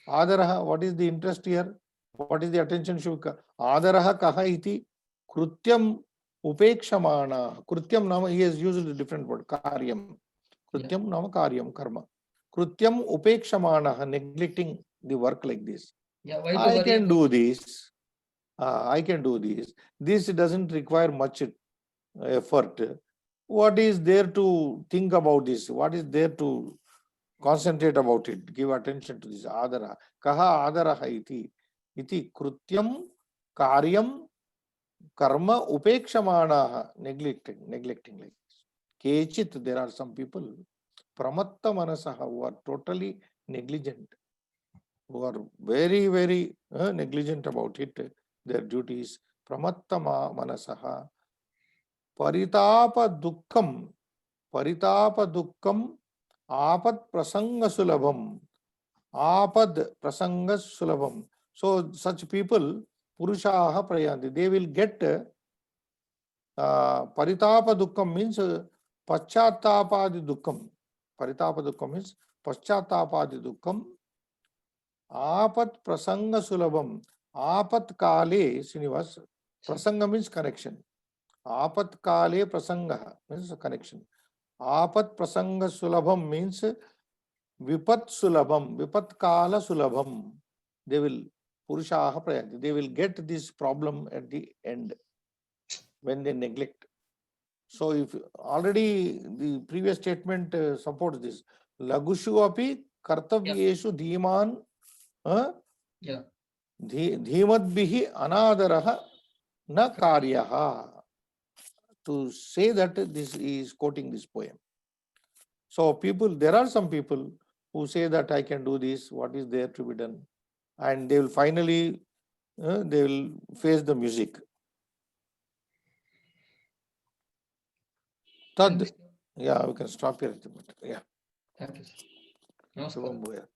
Adaraha, what is the interest here? What is the attention should be? Adaraha kaha iti krutyam upekshamana. Krutyam nama, he has used a different word. Karyam. Krutyam nama karyam, karma. Krutyam upekshamana, neglecting the work like this. I can do this. I can do this. This doesn't require much effort. What is there to think about this? What is there to concentrate about it? Give attention to this. Adara. Kaha adaraha iti. Iti krutyam karyam karma upekshamana, neglecting like this. Kechit, there are some people, pramatta manasaha, who are totally negligent, who are very, very negligent about it, their duties. Pramatta manasaha. Paritapa dukkam apad prasanga sulabham. Apad prasanga sulabham. So such people, purushaha prayanti, they will get paritapa dukkam means paschatapadi dukkam. Paritapa dukkam means paschatapadi dukkam. Apat prasanga sulabham. Apat kale, Srinivas, prasanga means connection. Apat kale prasanga means a connection. Apat prasanga sulabham means vipat sulabham, vipat kala sulabham. They will, purushaha prayanti, they will get this problem at the end when they neglect. So if already the previous statement supports this, lagushu api kartavyeshu dhiman Yeah. धीमद्भिः अनादरः न कार्यः. To say that this is quoting this poem. So people, there are some people who say that I can do this, what is there to be done? And they will finally, they will face the music. Tad, yeah, we can stop here. Yeah. Thank you, sir. Namaskar. Shubham Bhuyat.